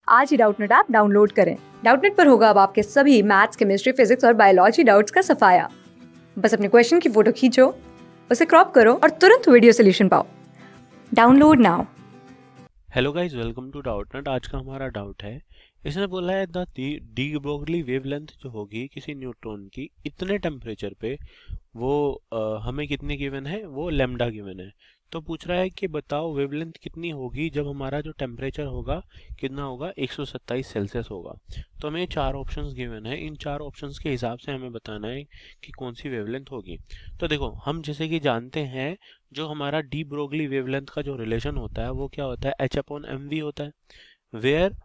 आज ही Doubtnut app download करें। Doubtnut पर होगा अब आपके सभी मैथ्स, केमिस्ट्री, फिजिक्स और बायोलॉजी डाउट्स का सफाया। बस अपने क्वेश्चन की फोटो खींचो, उसे क्रॉप करो और तुरंत वीडियो सोल्यूशन पाओ। Download now. Hello guys, welcome to Doubtnut. आज का हमारा डाउट है, इसने बोला है द डी ब्रोगली वेवलेंथ जो होगी किसी न्यूट्रॉन की इतने टेम्परेचर पे वो हमें कितनी गिवन है, वो लेमडा गिवन है। तो पूछ रहा है कि बताओ वेवलेंथ कितनी होगी जब हमारा जो टेम्परेचर होगा कितना होगा, 127 सेल्सियस होगा। तो हमें चार ऑप्शंस गिवन है, इन चार ऑप्शंस के हिसाब से हमें बताना है कि कौन सी वेवलेंथ होगी। तो देखो, हम जैसे कि जानते हैं जो हमारा डी ब्रोगली वेवलेंथ का जो रिलेशन होता है वो क्या होता है, एच अपॉन एम वी होता है। वेयर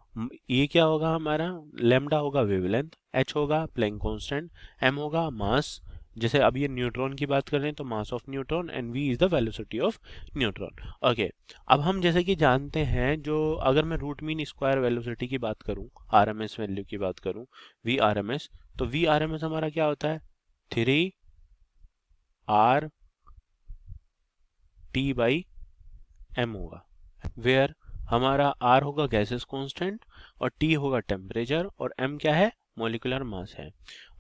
ये क्या होगा, हमारा लेमडा होगा वेवलेंथ, एच होगा प्लैंक कांस्टेंट, एम होगा मास, जैसे अब ये न्यूट्रॉन की बात कर रहे हैं तो mass of neutron, and v is the velocity of neutron. Okay, अब हम जैसे कि जानते हैं, जो अगर मैं रूट मीन स्क्वायर वेलोसिटी की बात करूं, आरएमएस वैल्यू की बात करूं, वी आर एम एस, तो वी आर एम एस हमारा क्या होता है, 3 आर टी बाई एम होगा। वेयर हमारा आर होगा गैसेस कांस्टेंट और टी होगा टेम्परेचर और एम क्या है, मॉलिक्यूलर मास है।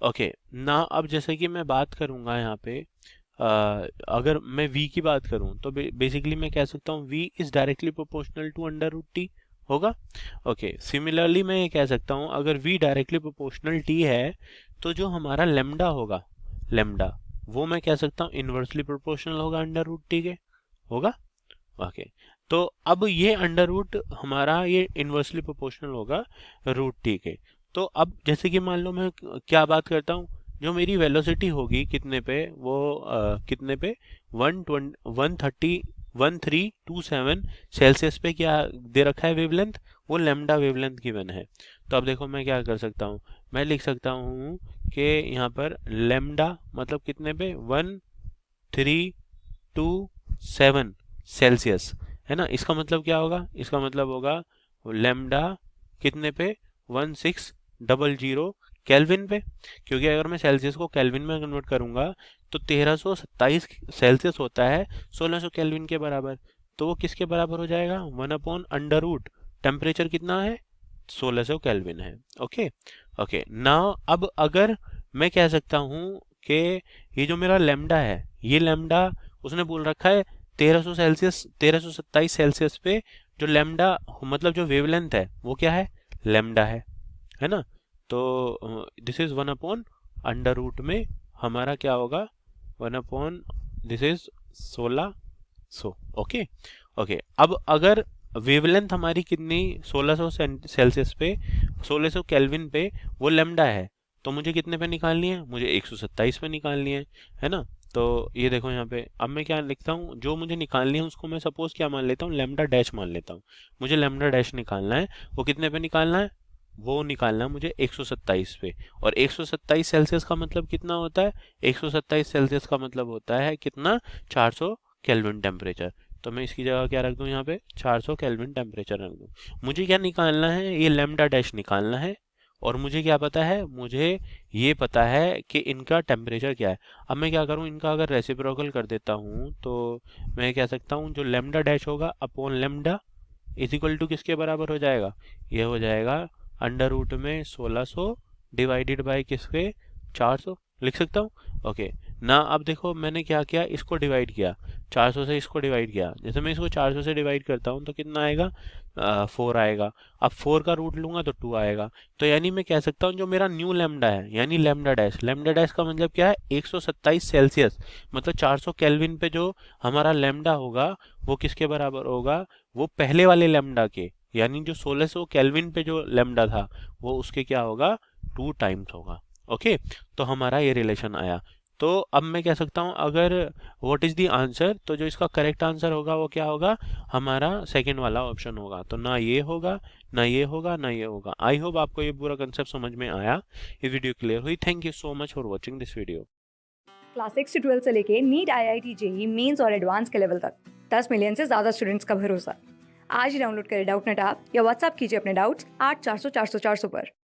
ओके ना, अब जैसे कि मैं बात करूंगा यहाँ पे, अगर मैं v की बात करूं तो बेसिकली मैं कह सकता हूँ v is directly proportional to under root T होगा। ओके, सिमिलरली मैं ये कह सकता हूँ अगर v डायरेक्टली प्रोपोर्शनल t है तो जो हमारा लेमडा होगा, लेमडा वो मैं कह सकता हूँ इनवर्सली प्रोपोर्शनल होगा अंडर रूट टी के, होगा। ओके, तो अब ये अंडर रूट हमारा ये इनवर्सली प्रोपोर्शनल होगा रूट टी के। तो अब जैसे कि मान लो मैं क्या बात करता हूँ, जो मेरी वेलोसिटी होगी कितने पे, वो कितने पे, 1327 सेल्सियस पे क्या दे रखा है वेवलेंथ, वो लेमडा वेवलेंथ गिवन है। तो अब देखो मैं क्या कर सकता हूँ, मैं लिख सकता हूँ कि यहाँ पर लेमडा मतलब कितने पे, 1327 सेल्सियस, है ना। इसका मतलब क्या होगा, इसका मतलब होगा लेमडा कितने पे, 1600 केल्विन पे, क्योंकि अगर मैं सेल्सियस को केल्विन में कन्वर्ट करूंगा तो 1327 सेल्सियस होता है 1600 केल्विन के बराबर। तो वो किसके बराबर हो जाएगा, 1/अंडर रूट टेम्परेचर कितना है, 1600 केल्विन है। ओके ओके, नाउ अब अगर मैं कह सकता हूँ कि ये जो मेरा लेमडा है, ये लेमडा उसने बोल रखा है 1300 सेल्सियस, 1327 सेल्सियस पे जो लेमडा मतलब जो वेवलेंथ है वो क्या है, लेमडा है ना। तो दिस इज 1/अंडर रूट में हमारा क्या होगा, 1 दिस इज 1600। ओके ओके, अब अगर वेवलेंथ हमारी कितनी, 1600 सेल्सियस पे, 1600 केल्विन पे वो लेमडा है, तो मुझे कितने पे निकालनी है, मुझे 127 पे निकालनी है ना। तो ये देखो यहाँ पे, अब मैं क्या लिखता हूँ, जो मुझे निकालनी है उसको मैं सपोज क्या मान लेता हूँ, लेमडा डैश मान लेता हूँ। मुझे लेमडा डैश निकालना है, वो कितने पे निकालना है, वो निकालना है मुझे 127 पे। और 127 सेल्सियस का मतलब कितना होता है, 127 सेल्सियस का मतलब होता है कितना, 400 केल्विन टेम्परेचर। तो मैं इसकी जगह क्या रख दूं, यहाँ पे 400 केल्विन टेम्परेचर रख दूं। मुझे क्या निकालना है, ये लेमडा डैश निकालना है। और मुझे क्या पता है, मुझे ये पता है कि इनका टेम्परेचर क्या है। अब मैं क्या करूं, इनका अगर रेसिप्रोकल कर देता हूं तो मैं कह सकता हूं जो लेमडा डैश होगा upon lambda is equal to किसके बराबर हो जाएगा, ये हो जाएगा अंडर रूट में 1600 डिवाइडेड बाय किसके, 400 लिख सकता हूँ। ओके ना, अब देखो मैंने क्या किया, इसको डिवाइड किया, 400 से इसको डिवाइड किया। जैसे मैं इसको 400 से डिवाइड करता हूँ तो कितना आएगा, 4 आएगा। अब 4 का रूट लूंगा तो 2 आएगा। तो यानी मैं कह सकता हूँ जो मेरा न्यू लेमडा है, यानी लेमडा डैश, लेमडा डैश का मतलब क्या है, 127 सेल्सियस, मतलब 400 केल्विन पे जो हमारा लेमडा होगा वो किसके बराबर होगा, वो पहले वाले लेमडा के, यानी जो 1600 केल्विन पे जो लेमडा था वो उसके क्या होगा, 2 टाइम्स होगा। ओके, तो हमारा ये रिलेशन आया। तो अब मैं कह सकता हूँ अगर व्हाट इज द आंसर, तो जो इसका करेक्ट आंसर होगा वो क्या होगा, हमारा सेकंड वाला ऑप्शन होगा। तो ना ये होगा, ना ये होगा, ना ये होगा। आई होप आपको ये पूरा कंसेप्ट समझ में आया, ये वीडियो क्लियर हुई। Thank you so much for watching this video. Class 6 से 12 से लेके नीट, IIT, जेई मेंस और एडवांस के लेवल तक 10 मिलियन से ज्यादा स्टूडेंट्स का भरोसा। आज ही डाउनलोड करें डाउटनेट ऐप या व्हाट्सएप कीजिए अपने डाउट्स 8400 400 400 पर।